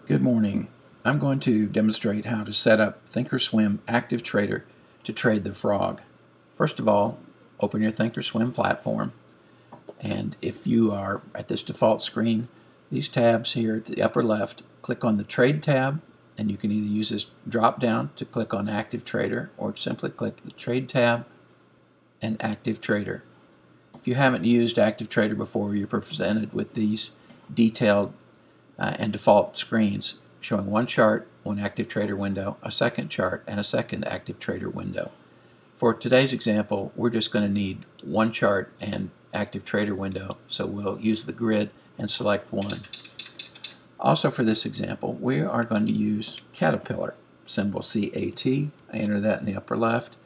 Good morning. I'm going to demonstrate how to set up thinkorswim Active Trader to trade the frog. First of all, open your thinkorswim platform, and if you are at this default screen, these tabs here at the upper left, click on the Trade tab, and you can either use this drop down to click on Active Trader or simply click the Trade tab and Active Trader. If you haven't used Active Trader before, you're presented with these detailed and default screens showing one chart, one Active Trader window, a second chart, and a second Active Trader window. For today's example, we're just going to need one chart and Active Trader window, so we'll use the grid and select one. Also for this example, we are going to use Caterpillar, symbol CAT. I enter that in the upper left,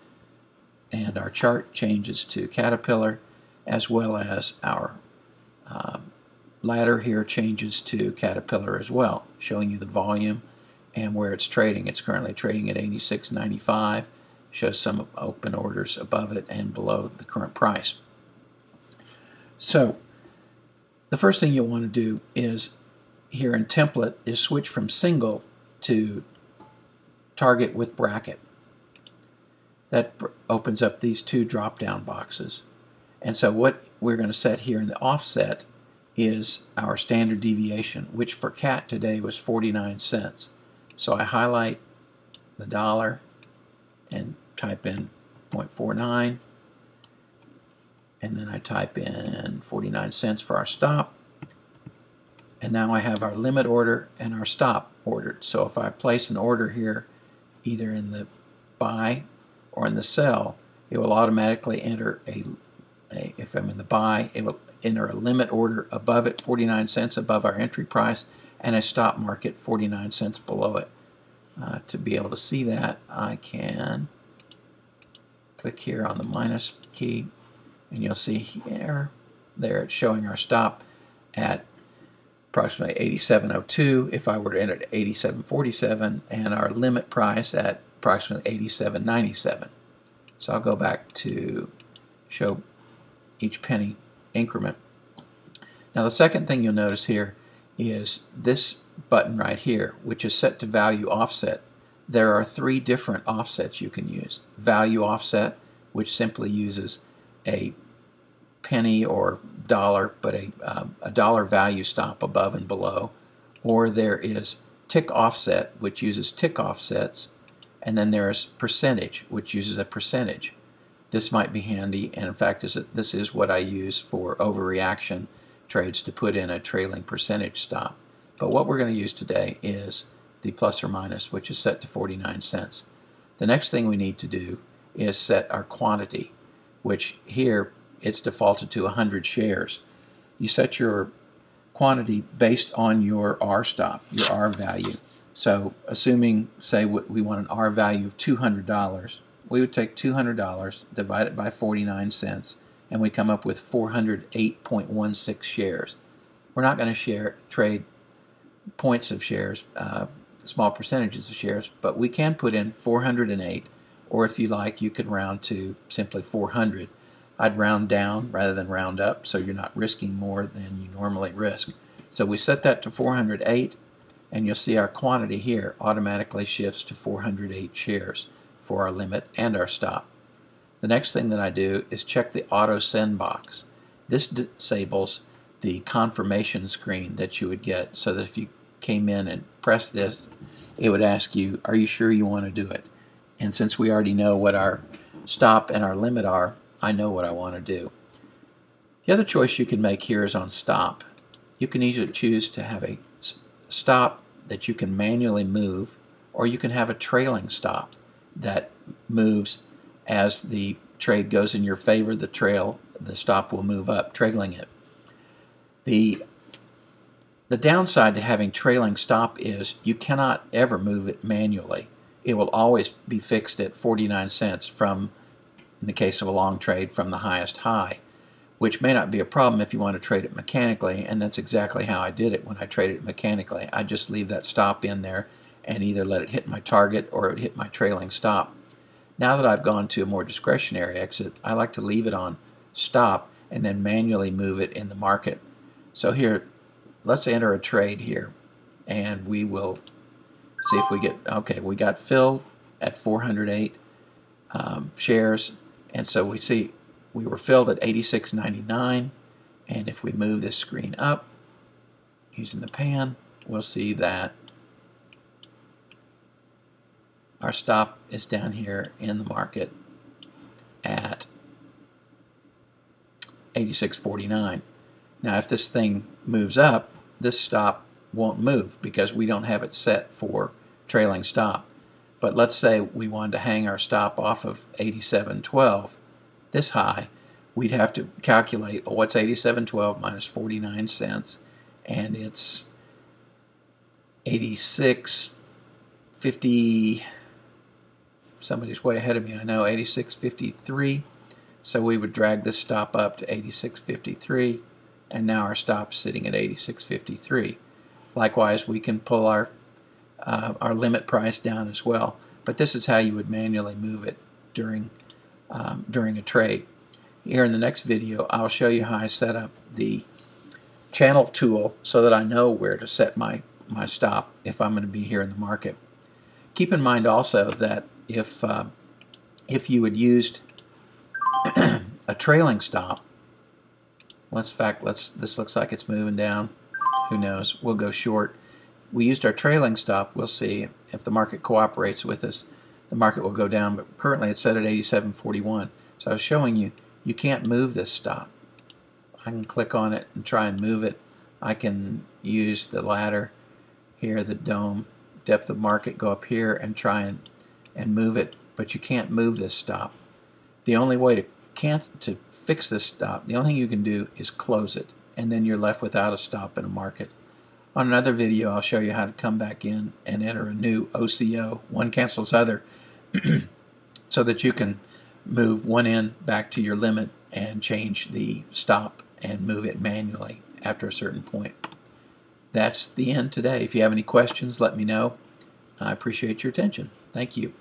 and our chart changes to Caterpillar, as well as our ladder here changes to Caterpillar as well, showing you the volume and where it's trading. It's currently trading at 86.95, shows some open orders above it and below the current price. So the first thing you'll want to do is here in template is switch from single to target with bracket. That opens up these two drop down boxes. And so what we're going to set here in the offset is our standard deviation, which for CAT today was 49 cents. So I highlight the dollar and type in 0.49, and then I type in 49 cents for our stop, and now I have our limit order and our stop ordered. So if I place an order here either in the buy or in the sell, it will automatically enter if I'm in the buy, it will enter a limit order above it, 49 cents above our entry price, and a stop market 49 cents below it. To be able to see that, I can click here on the minus key, and you'll see here, there it's showing our stop at approximately 87.02 if I were to enter at 87.47, and our limit price at approximately 87.97. So I'll go back to show each penny increment. Now the second thing you'll notice here is this button right here, which is set to value offset. There are three different offsets you can use. Value offset, which simply uses a penny or dollar, but a dollar value stop above and below. Or there is tick offset, which uses tick offsets. And then there is percentage, which uses a percentage. This might be handy, and in fact this is what I use for overreaction trades, to put in a trailing percentage stop. But what we're going to use today is the plus or minus, which is set to 49 cents. The next thing we need to do is set our quantity, which here it's defaulted to 100 shares. You set your quantity based on your R stop, your R value. So assuming, say, we want an R value of $200, we would take $200, divide it by 49 cents, and we come up with 408.16 shares. We're not going to trade points of shares, small percentages of shares, but we can put in 408, or if you like, you could round to simply 400. I'd round down rather than round up, so you're not risking more than you normally risk. So we set that to 408, and you'll see our quantity here automatically shifts to 408 shares for our limit and our stop. The next thing that I do is check the auto send box. This disables the confirmation screen that you would get, so that if you came in and pressed this, it would ask you, are you sure you want to do it? And since we already know what our stop and our limit are, I know what I want to do. The other choice you can make here is on stop. You can either choose to have a stop that you can manually move, or you can have a trailing stop that moves as the trade goes in your favor. The stop will move up, trailing it. The downside to having trailing stop is you cannot ever move it manually. It will always be fixed at 49 cents from, in the case of a long trade, from the highest high, which may not be a problem if you want to trade it mechanically, and that's exactly how I did it when I traded it mechanically. I just leave that stop in there and either let it hit my target or it hit my trailing stop. Now that I've gone to a more discretionary exit, I like to leave it on stop and then manually move it in the market. So here, let's enter a trade here. and we will see if we get, okay, we got filled at 408 shares, and so we see we were filled at 86.99, and if we move this screen up using the pan, we'll see that our stop is down here in the market at 86.49. Now if this thing moves up, this stop won't move because we don't have it set for trailing stop. But let's say we wanted to hang our stop off of 87.12, this high, we'd have to calculate what's 87.12 minus 49 cents, and it's 86.50. Somebody's way ahead of me, I know, 86.53. So we would drag this stop up to 86.53, and now our stop's sitting at 86.53. Likewise, we can pull our limit price down as well, but this is how you would manually move it during a trade. Here in the next video, I'll show you how I set up the channel tool so that I know where to set my stop if I'm going to be here in the market. Keep in mind also that if you had used a trailing stop, this looks like it's moving down. Who knows? We'll go short. We used our trailing stop. We'll see if the market cooperates with us. The market will go down, but currently it's set at 87.41. So I was showing you, you can't move this stop. I can click on it and try and move it. I can use the ladder here, the dome, depth of market, go up here and try and move it, but you can't move this stop. The only way to fix this stop, the only thing you can do is close it, and then you're left without a stop in a market. On another video, I'll show you how to come back in and enter a new OCO, one cancels other, so that you can move one end back to your limit and change the stop and move it manually after a certain point. That's the end today. If you have any questions, let me know. I appreciate your attention. Thank you.